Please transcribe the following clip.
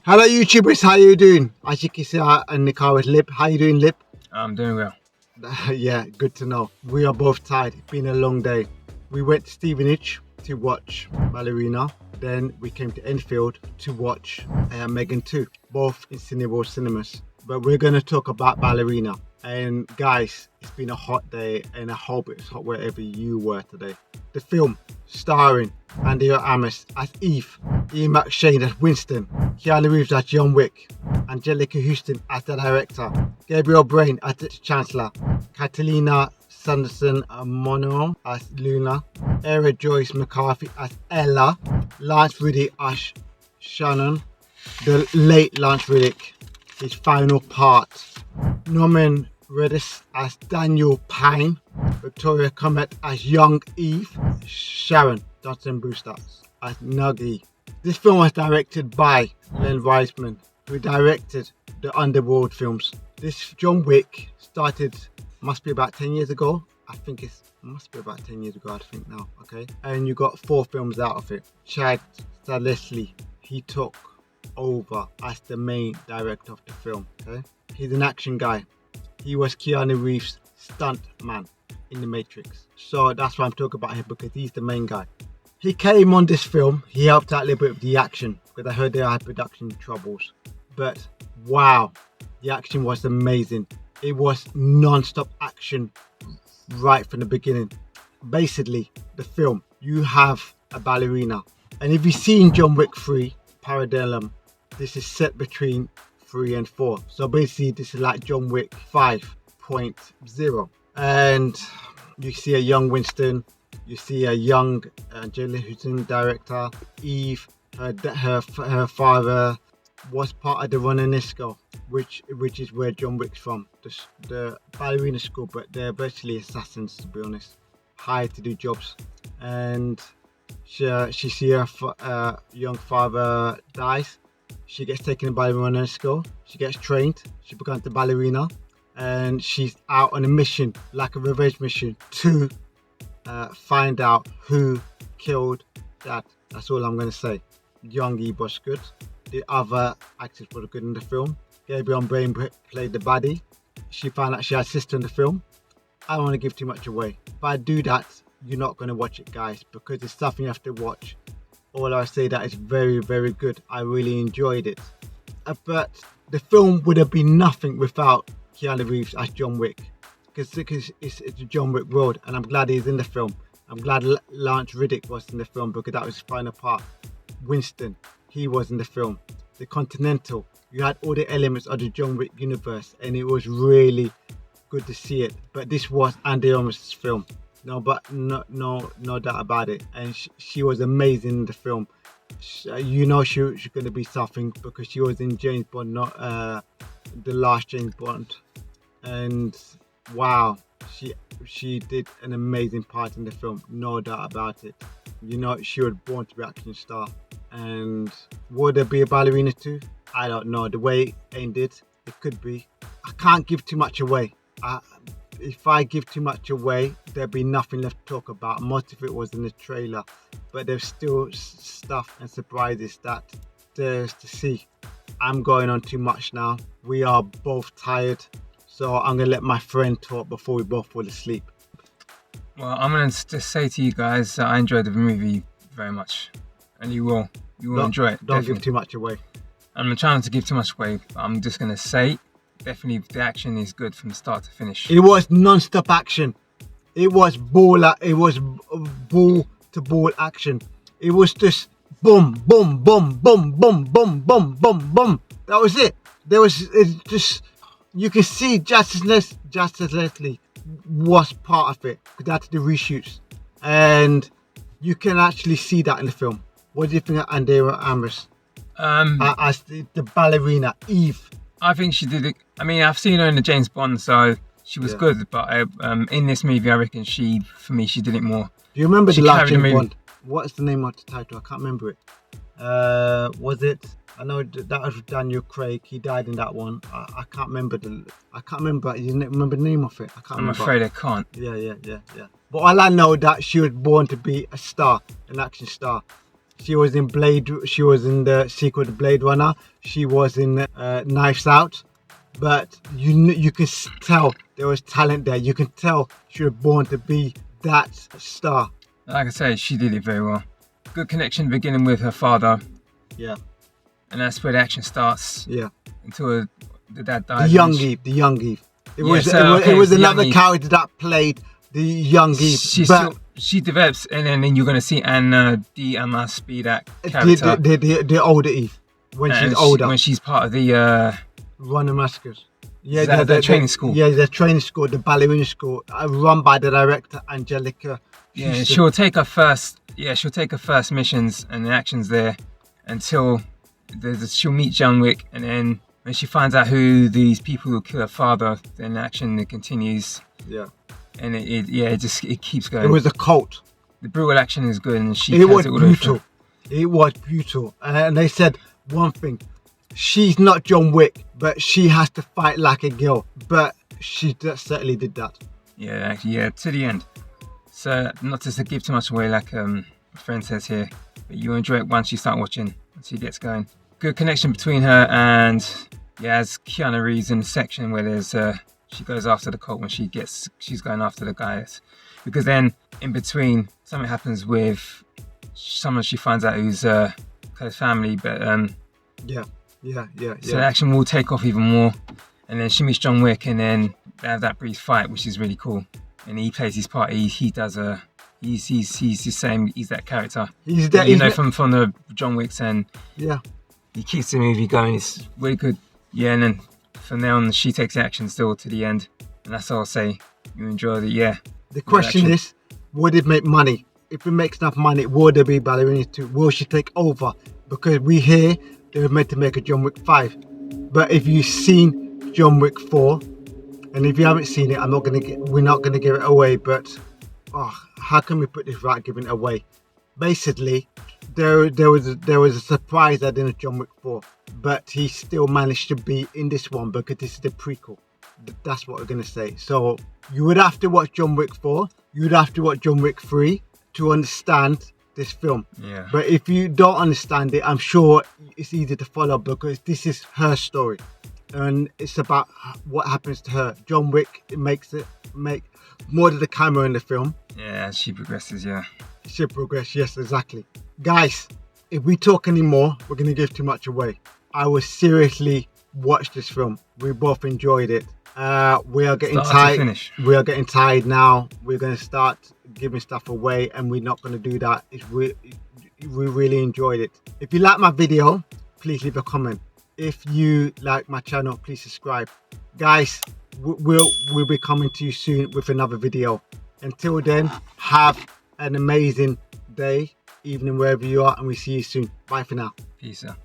Hello YouTubers, how you doing? As you can see, I'm in the car with Lip. How you doing, Lip? I'm doing well. Yeah, good to know. We are both tired. It's been a long day. We went to Stevenage to watch Ballerina. Then we came to Enfield to watch Megan 2, both in Cineworld cinemas. But we're going to talk about Ballerina. And guys, it's been a hot day and I hope it's hot wherever you were today. The film starring Armas as Eve, Ian McShane as Winston, Keanu Reeves as John Wick, Angelica Houston as the director, Gabriel Brain as the Chancellor, Catalina Sanderson Monroe as Luna, Era Joyce McCarthy as Ella, Lance Riddick as Shannon, the late Lance Riddick, his final part, Norman Reedus as Daniel Pine, Victoria Comet as Young Eve, Sharon Johnson Brewster as Nuggie. This film was directed by Len Wiseman, who directed the Underworld films. This John Wick started, must be about 10 years ago. Must be about 10 years ago, I think now, okay? And you got 4 films out of it. Chad Stahelski, he took over as the main director of the film, okay? He's an action guy. He was Keanu Reeves' stunt man in The Matrix. So that's why I'm talking about him, because he's the main guy. He came on this film, he helped out a little bit with the action, because I heard they had production troubles. But wow, the action was amazing. It was non-stop action right from the beginning. Basically, the film, you have a ballerina. And if you've seen John Wick 3, Parabellum, this is set between 3 and 4. So basically, this is like John Wick 5.0. And you see a young Winston, you see a young Angelica Houston director, Eve, her father was part of the Romanesco, which is where John Wick's from, the ballerina school, but they're virtually assassins, to be honest, hired to do jobs. And she see her young father dies. She gets taken by the Romanesco. She gets trained. She becomes the ballerina, and she's out on a mission, like a revenge mission, to find out who killed Dad. That's all I'm going to say. Young Eve was good. The other actors were good in the film. Gabriel Brain played the baddie. She found out she had a sister in the film. I don't want to give too much away. If I do that, you're not going to watch it, guys, because it's something you have to watch. All I say that is very, very good. I really enjoyed it. But the film would have been nothing without Keanu Reeves as John Wick, because it's a John Wick world, and I'm glad he's in the film. I'm glad Lance Riddick was in the film, because that was his final part. Winston, he was in the film. The Continental, you had all the elements of the John Wick universe, and it was really good to see it. But this was Andy Armas' film. No doubt about it. And she was amazing in the film. You know she's going to be something, because she was in James Bond, not the last James Bond. And wow, she did an amazing part in the film, no doubt about it. You know, she was born to be an action star. And would there be a Ballerina 2? I don't know. The way it ended, it could be. I can't give too much away. If I give too much away, there'll be nothing left to talk about. Most of it was in the trailer, but there's still stuff and surprises that there's to see. I'm going on too much now. We are both tired, so I'm gonna let my friend talk before we both fall asleep. Well, I'm going to just say to you guys that I enjoyed the movie very much. And you will enjoy it. Don't give too much away. I'm not trying to give too much away, but I'm just going to say, definitely the action is good from start to finish. It was non-stop action. It was ball to ball action. It was just boom, boom, boom, boom, boom, boom, boom, boom, boom. That was it. Just, you can see Justice Leslie was part of it, because that's the reshoots, and you can actually see that in the film. What do you think of Armas as the ballerina Eve? I think she did it. I mean, I've seen her in the James Bond, so she was good. But in this movie, I reckon she did it more. Do you remember the last James Bond? What's the name of the title? I can't remember it. Was it? I know that was Daniel Craig. He died in that one. I can't remember You didn't remember the name of it? I'm afraid I can't. Yeah. But all I know that she was born to be a star, an action star. She was in Blade. She was in the sequel to Blade Runner. She was in Knives Out. But you can tell there was talent there. You can tell she was born to be that star. Like I say, she did it very well. Good connection beginning with her father. Yeah. And that's where the action starts. Yeah. Until the dad dies. The young Eve. It was the another young character that played the young Eve. She develops, and then you're gonna see Anna de Armas be that character. The older Eve when she's older. When she's part of the Running Massacres. Yeah, the training school. Yeah, the training school, the ballerina school, run by the director Angelica. Yeah, she'll take her first missions and the actions there until she'll meet John Wick, and then when she finds out who these people who kill her father, then the action continues. Yeah. And it keeps going. It was a cult. The brutal action is good, and it was brutal. It was brutal, and they said one thing. She's not John Wick, but she has to fight like a girl. But she certainly did that. Yeah, to the end. So, not to give too much away, like my friend says here, but you enjoy it once you start watching, once she gets going. Good connection between her and, as Keanu Reeves in the section where there's, she goes after the cult when she's going after the guys. Because then, in between, something happens with someone she finds out who's her family, but Yeah. So the action will take off even more, and then she meets John Wick, and then they have that brief fight, which is really cool. And he plays his part. He does he's the same. He's that character. He's that. From the John Wicks, and he keeps the movie going. It's really good. Yeah, and then from there on, she takes action still to the end, and that's all I'll say. You enjoy The question is, would it make money? If it makes enough money, will there be Ballerina 2? Will she take over? Because we hear they were meant to make a John Wick 5. But if you've seen John Wick 4, and if you haven't seen it, we're not gonna give it away. But how can we put this without giving it away? Basically, there was a surprise at the end of John Wick 4, but he still managed to be in this one because this is the prequel. That's what we're gonna say. So you would have to watch John Wick 4. You would have to watch John Wick 3 to understand this film. Yeah. But if you don't understand it, I'm sure it's easy to follow because this is her story, and it's about what happens to her. John Wick make more to the camera in the film. Yeah, she progresses. Yeah. She progresses. Yes, exactly. Guys, if we talk anymore, we're gonna give too much away. I will seriously watch this film. We both enjoyed it. We are getting tired. We are getting tired now. We're going to start giving stuff away, and we're not going to do that. We really enjoyed it. If you like my video, please leave a comment. If you like my channel, please subscribe. Guys, we'll be coming to you soon with another video. Until then, have an amazing day, evening, wherever you are, and we'll see you soon. Bye for now. Peace out.